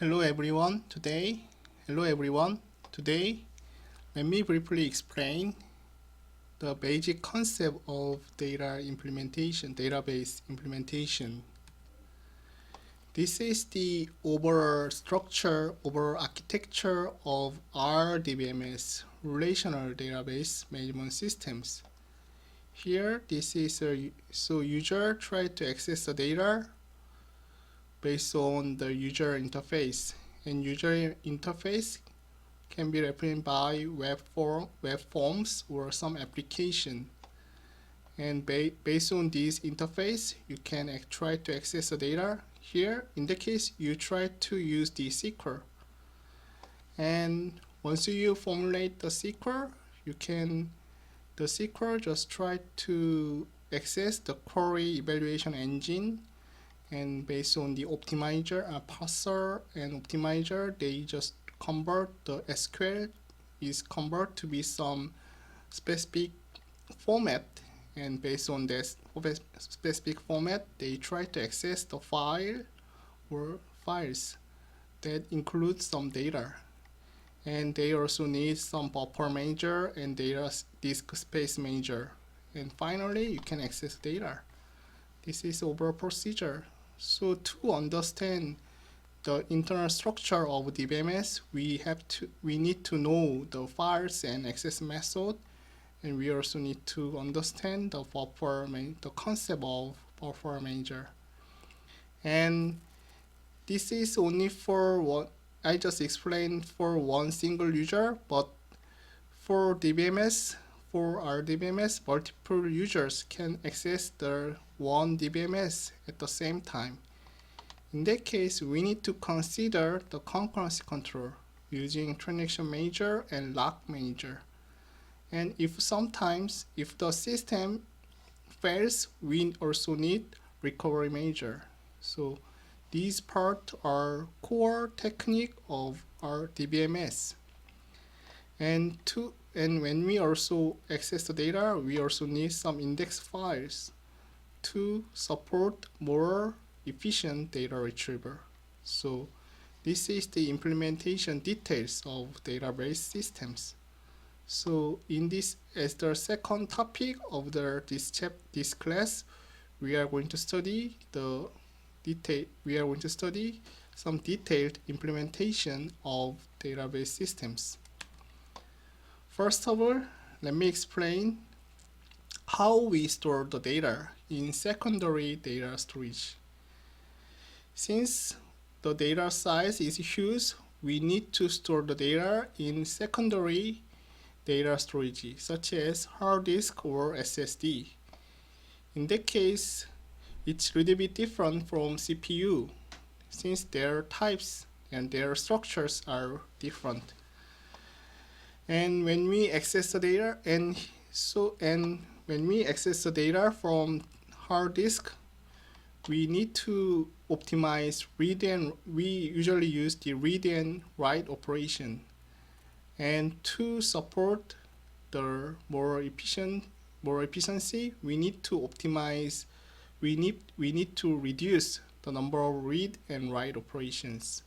Hello everyone. Today, let me briefly explain the basic concept of database implementation. This is the overall structure, overall architecture of RDBMS, Relational Database Management Systems. Here, this is so user try to access the data based on the user interface, and user interface can be represented by web forms or some application. And based on this interface, you can try to access the data. Here, in the case, you try to use the SQL. And once you formulate the SQL, the SQL just try to access the query evaluation engine. And based on the optimizer, parser and optimizer, they just convert the SQL convert to be some specific format, and based on this specific format, they try to access the file or files that include some data. And they also need some buffer manager and data disk space manager. And finally, you can access data. This is overall procedure. So to understand the internal structure of DBMS, we need to know the files and access method, and we also need to understand the concept of buffer manager. And this is only for what I just explained for one single user, but for DBMS, for our DBMS, multiple users can access the one DBMS at the same time. In that case, we need to consider the concurrency control using transaction manager and lock manager. And if the system fails, we also need recovery manager. So these parts are core technique of our DBMS. And when we also access the data, we also need some index files to support more efficient data retrieval. So this is the implementation details of database systems. So in this, as the second topic of this class, we are going to study some detailed implementation of database systems. First of all, let me explain how we store the data in secondary data storage. Since the data size is huge, we need to store the data in secondary data storage, such as hard disk or SSD. In that case, it's a little bit different from CPU, since their types and their structures are different. And when we access the data, when we access the data from hard disk, we need to optimize we usually use the read and write operation. And to support the more efficiency, we need to reduce the number of read and write operations.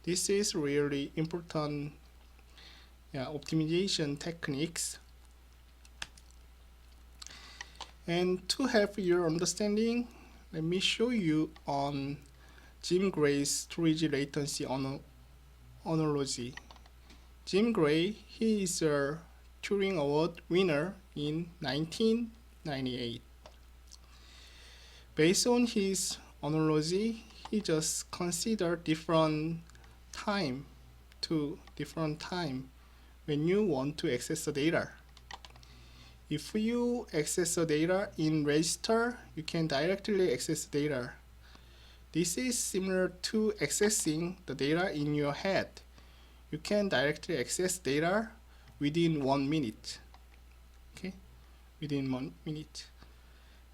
This is really important optimization techniques. And to help your understanding, let me show you on Jim Gray's storage latency analogy. Jim Gray, he is a Turing Award winner in 1998. Based on his analogy, he just considered different time when you want to access the data. If you access the data in register, you can directly access the data. This is similar to accessing the data in your head. You can directly access data within 1 minute. Okay, within 1 minute.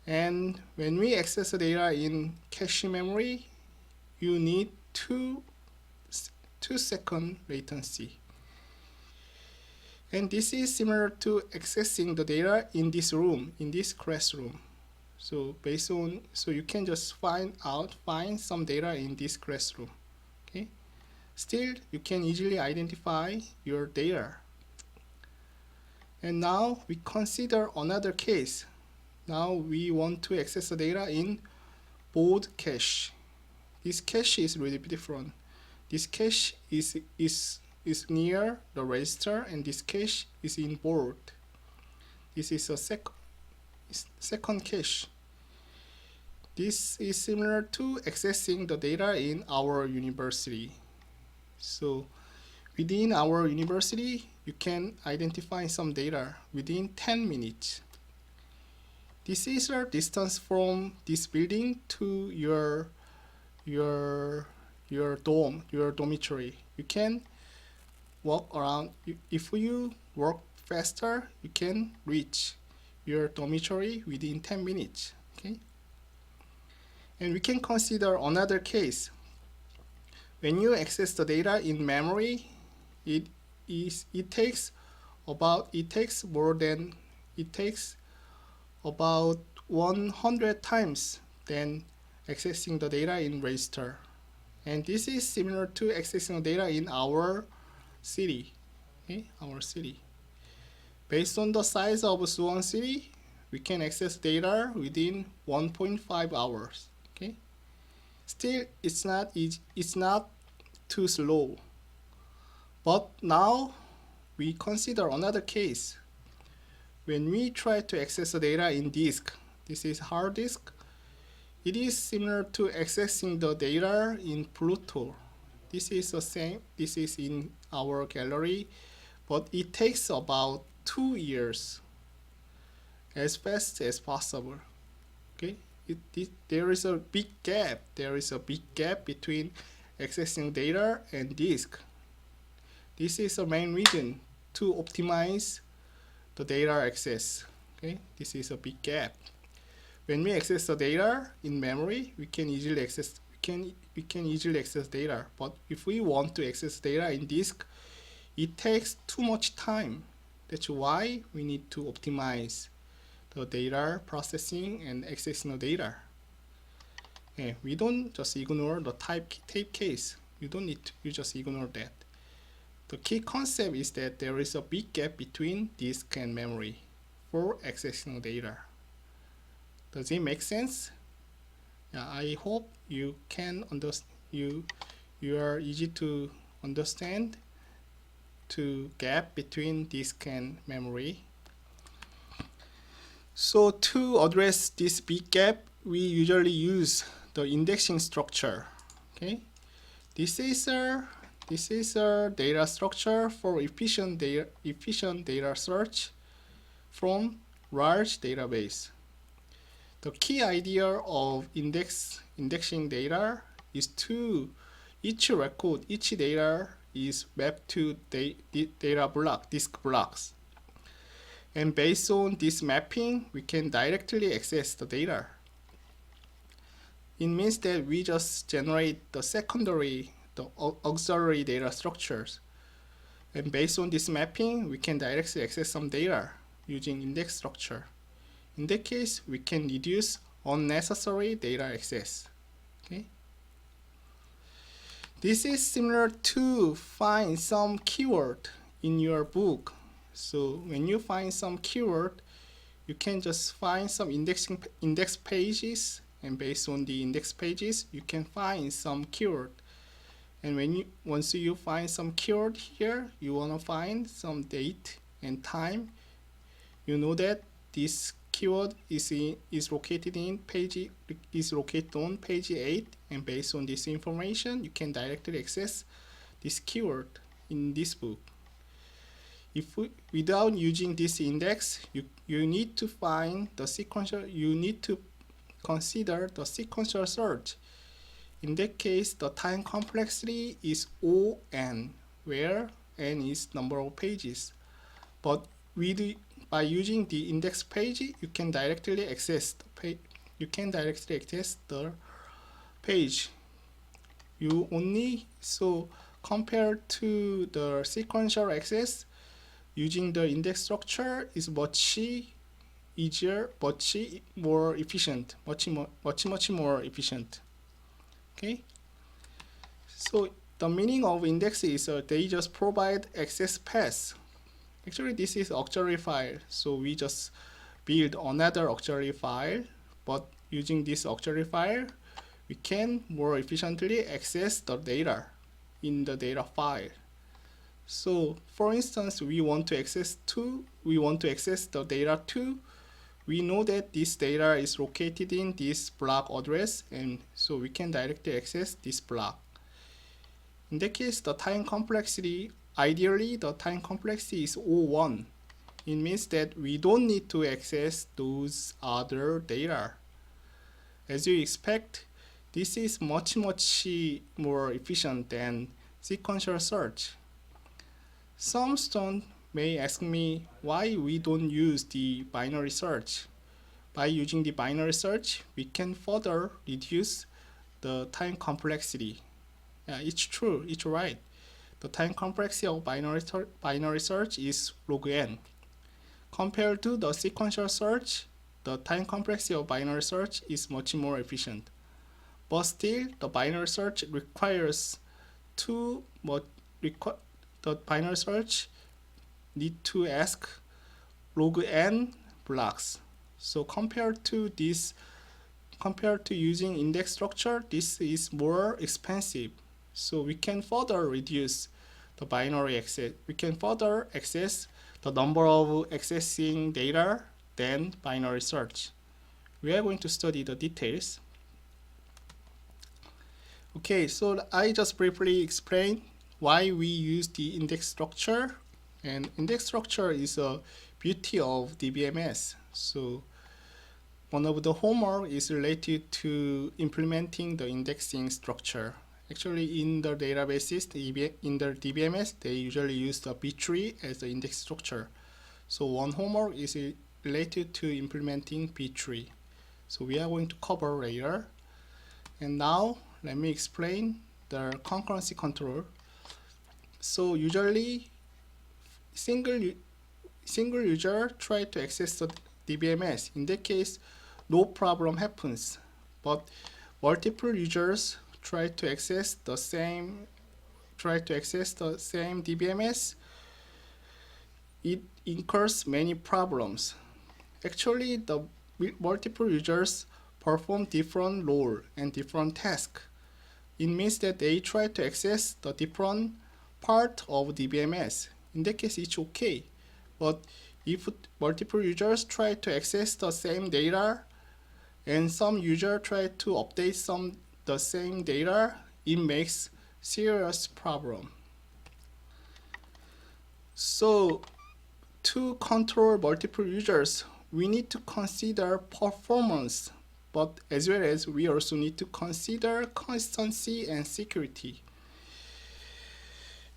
And when we access the data in cache memory, you need 2 second latency. And this is similar to accessing the data in this classroom. So you can just find some data in this classroom. Okay. Still, you can easily identify your data. And now we consider another case. Now we want to access the data in board cache. This cache is really different. This cache is near the register, and this cache is in board. This is a second cache. This is similar to accessing the data in our university. So within our university, you can identify some data within 10 minutes. This is the distance from this building to your dormitory. You can walk around. If you walk faster, you can reach your dormitory within 10 minutes. Okay? And we can consider another case. When you access the data in memory, it takes about 100 times than accessing the data in register. And this is similar to accessing the data in our city. Okay? Our city. Based on the size of Suwon City, we can access data within 1.5 hours. Okay? Still, it's not too slow. But now we consider another case. When we try to access the data in disk, this is hard disk. It is similar to accessing the data in Pluto. This is the same. This is in our gallery, but it takes about 2 years, as fast as possible. Okay, there is a big gap. There is a big gap between accessing data and disk. This is the main reason to optimize the data access. Okay, this is a big gap. When we access the data in memory, we can easily access data. But if we want to access data in disk, it takes too much time. That's why we need to optimize the data processing and accessing the data. Okay, we don't just ignore the tape case. You don't need to. You just ignore that. The key concept is that there is a big gap between disk and memory for accessing data. Does it make sense? Yeah, I hope you can understand. You are easy to understand the gap between disk and memory. So to address this big gap, we usually use the indexing structure. Okay, this is a data structure for efficient data search from large database. The key idea of indexing data is to each data is mapped to disk blocks. And based on this mapping, we can directly access the data. It means that we just generate the auxiliary data structures. And based on this mapping, we can directly access some data using index structure. In that case, we can reduce unnecessary data access. Okay? This is similar to find some keyword in your book. So when you find some keyword, you can just find some index pages, and based on the index pages, you can find some keyword. And once you find some keyword here, you want to find some date and time. You know that this keyword is located on page 8, and based on this information, you can directly access this keyword in this book. Without using this index, you need to find the sequential. You need to consider the sequential search. In that case, the time complexity is O(n), where n is number of pages. But by using the index page, you can directly access the page. So compared to the sequential access, using the index structure is much easier, much more efficient, much more efficient. Okay. So the meaning of index is they just provide access paths. Actually, this is auxiliary file, so we just build another auxiliary file, but using this auxiliary file, we can more efficiently access the data in the data file. So, for instance, we want to access the data 2. We know that this data is located in this block address, and so we can directly access this block. In that case, the time complexity, ideally the time complexity is O1. It means that we don't need to access those other data. As you expect, this is much more efficient than sequential search. Some students may ask me why we don't use the binary search. By using the binary search, we can further reduce the time complexity. Yeah, it's true, it's right. The time complexity of binary search is log n. Compared to the sequential search, the time complexity of binary search is much more efficient. But still, the binary search requires the binary search need to ask log n blocks. So compared to using index structure, this is more expensive. So we can further reduce the binary access. We can further access the number of accessing data than binary search. We are going to study the details. Okay, so I just briefly explained why we use the index structure. And index structure is a beauty of DBMS. So one of the homework is related to implementing the indexing structure. Actually, in the databases, in the DBMS, they usually use the B-tree as the index structure. So one homework is related to implementing B-tree. So we are going to cover later. And now, let me explain the concurrency control. So usually, single user try to access the DBMS. In that case, no problem happens. But multiple users try to access the same DBMS. It incurs many problems. Actually, the multiple users perform different role and different tasks. It means that they try to access the different part of DBMS. In that case, it's okay. But if multiple users try to access the same data and some user try to update the same data, it makes serious problem. So to control multiple users, we need to consider performance, but as well as we also need to consider consistency and security.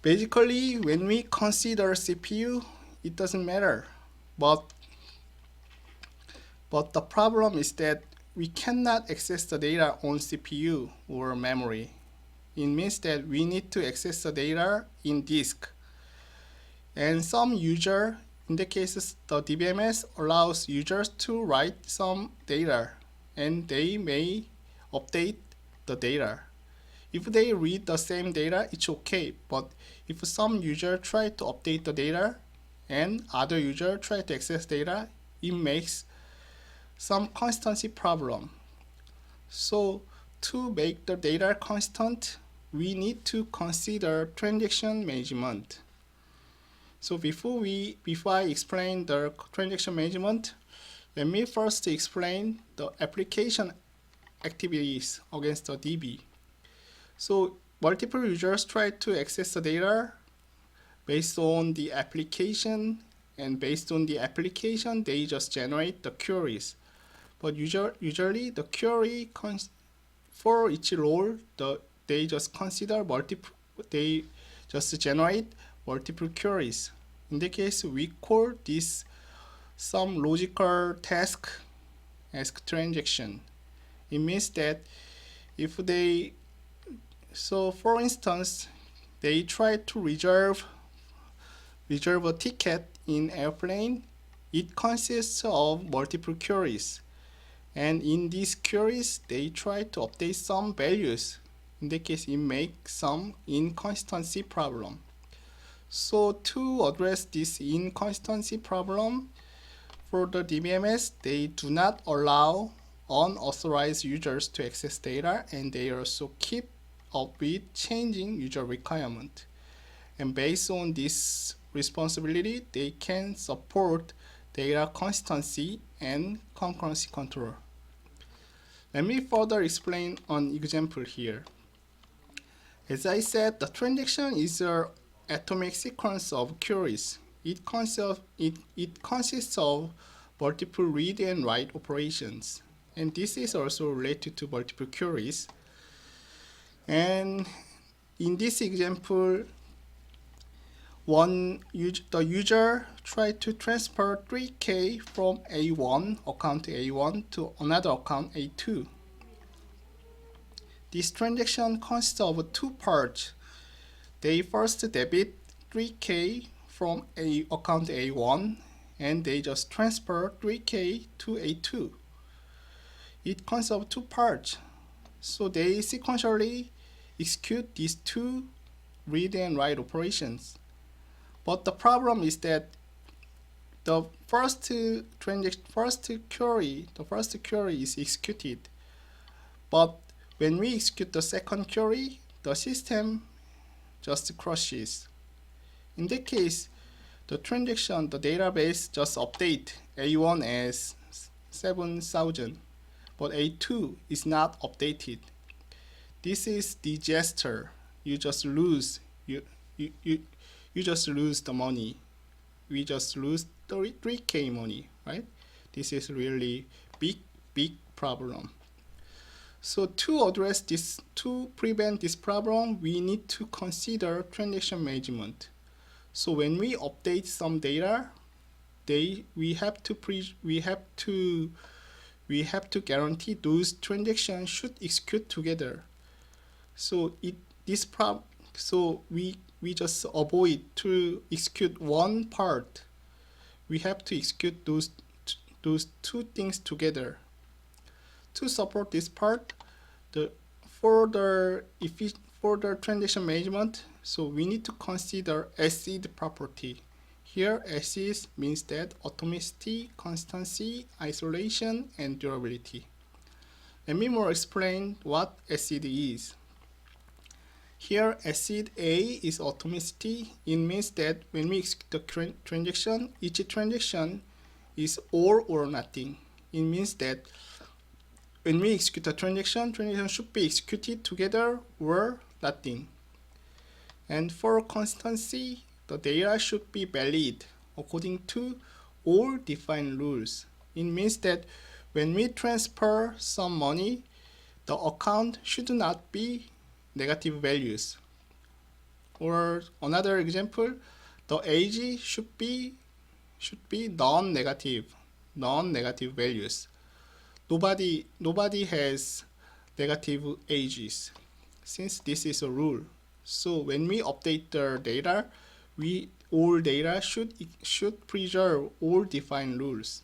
Basically, when we consider CPU, it doesn't matter. But the problem is that we cannot access the data on CPU or memory. It means that we need to access the data in disk. And some user, in the cases, the DBMS allows users to write some data, and they may update the data. If they read the same data, it's okay. But if some user try to update the data and other user try to access data, it makes some consistency problem. So to make the data constant, we need to consider transaction management. So before I explain the transaction management, let me first explain the application activities against the DB. So multiple users try to access the data based on the application, and based on the application, they just generate the queries. But usually the query for each role, they just generate multiple queries. In the case, we call this some logical task as transaction. It means that if for instance, they try to reserve a ticket in airplane, it consists of multiple queries. And in these queries, they try to update some values. In that case, it makes some inconsistency problem. So to address this inconsistency problem, for the DBMS, they do not allow unauthorized users to access data, and they also keep up with changing user requirement. And based on this responsibility, they can support data consistency and concurrency control. Let me further explain an example here. As I said, the transaction is an atomic sequence of queries. It consists of multiple read and write operations. And this is also related to multiple queries. And in this example, the user tried to transfer 3K from A1 account A1 to another account A2. This transaction consists of two parts. They first debit 3K from account A1 and they just transfer 3K to A2. It consists of two parts. So they sequentially execute these two read and write operations. But the problem is that the first query is executed. But when we execute the second query, the system just crashes. In that case, the database just update A1 as 7,000, but A2 is not updated. This is disaster. You just lose the money. We just lose 3K money, right? This is really big problem. So to prevent this problem, we need to consider transaction management. So when we update some data, we have to guarantee those transactions should execute together. So we just avoid to execute one part. We have to execute those two things together. To support this part, for the transaction management, so we need to consider SE property. Here, SE means that atomicity, consistency, isolation, and durability. Let me more explain what SE is. Here, acid A is atomicity. It means that when we execute the transaction, each transaction is all or nothing. It means that when we execute a transaction should be executed together or nothing. And for consistency, the data should be valid according to all defined rules. It means that when we transfer some money, the account should not be negative values. Or another example, the age should be non-negative values. Nobody has negative ages, since this is a rule. So when we update the data, all data should preserve all defined rules.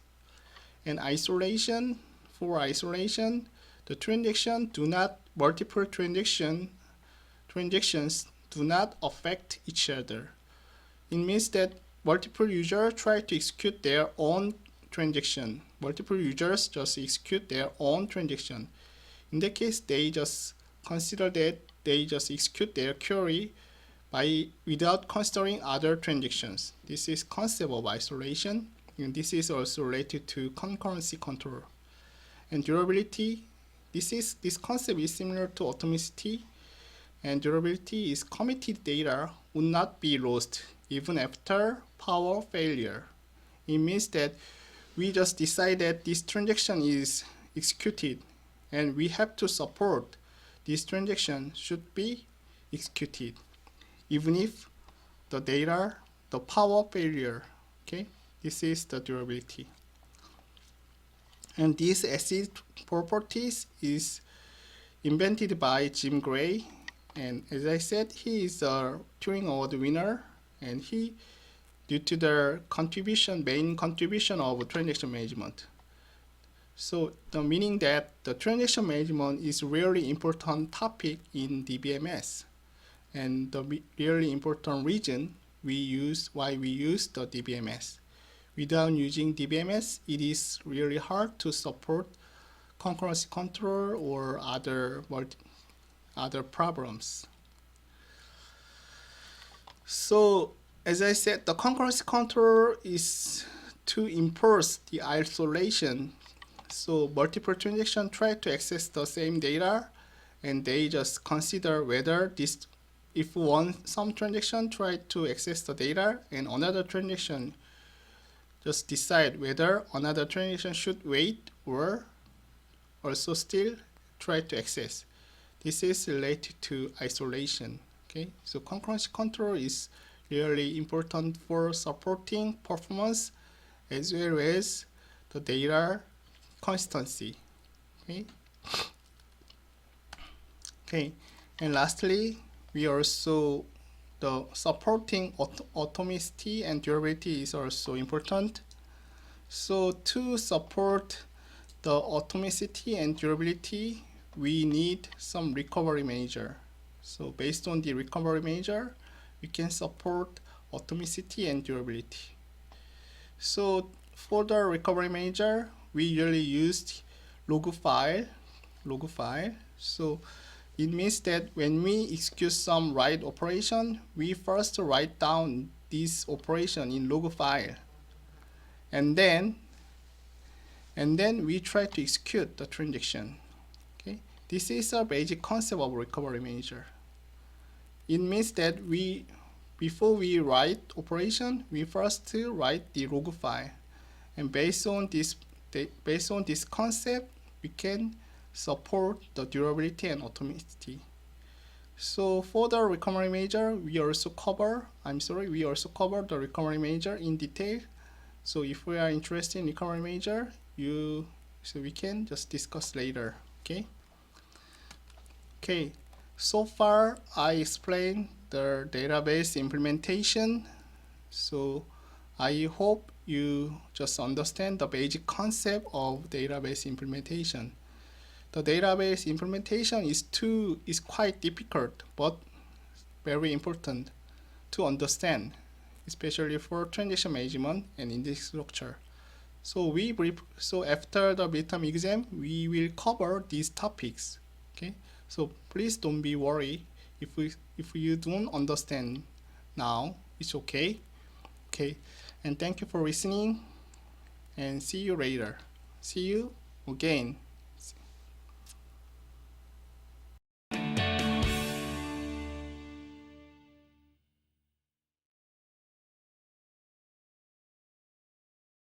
And for isolation, the multiple transactions do not affect each other. It means that multiple users try to execute their own transaction. Multiple users just execute their own transaction. In that case, they just consider that they just execute their query without considering other transactions. This is concept of isolation, and this is also related to concurrency control. And durability, this concept is similar to atomicity, and durability is committed data would not be lost even after power failure. It means that we just decide that this transaction is executed, and we have to support this transaction should be executed, even if the power failure. Okay, this is the durability. And this acid properties is invented by Jim Gray, and as I said, he is a Turing Award winner, and he due to the main contribution of transaction management. So the meaning that the transaction management is really important topic in DBMS, and the really important reason why we use the DBMS. Without using DBMS, it is really hard to support concurrency control or other problems. So as I said, the concurrency control is to enforce the isolation. So multiple transactions try to access the same data, and they just consider whether if some transaction try to access the data and another transaction just decide whether another transaction should wait or also still try to access. This is related to isolation. Okay, so concurrency control is really important for supporting performance as well as the data consistency. Okay, and lastly, we also the supporting atomicity and durability is also important. So to support the atomicity and durability, we need some recovery measure. So based on the recovery measure, we can support atomicity and durability. So for the recovery measure, we usually used log file. So it means that when we execute some write operation, we first write down this operation in log file, and then we try to execute the transaction. Okay, this is a basic concept of recovery measure. It means that before we write operation, we first write the log file, and based on this concept, we can support the durability and atomicity. So for the recovery measure, we also cover the recovery measure in detail. So if we are interested in recovery measure, so we can just discuss later. Okay. So far I explained the database implementation. So I hope you just understand the basic concept of database implementation. The database implementation is quite difficult but very important to understand, especially for transaction management and index structure. So after the midterm exam, we will cover these topics. Okay, so please don't be worried if you don't understand now. It's okay. Okay, and thank you for listening, and see you later. See you again.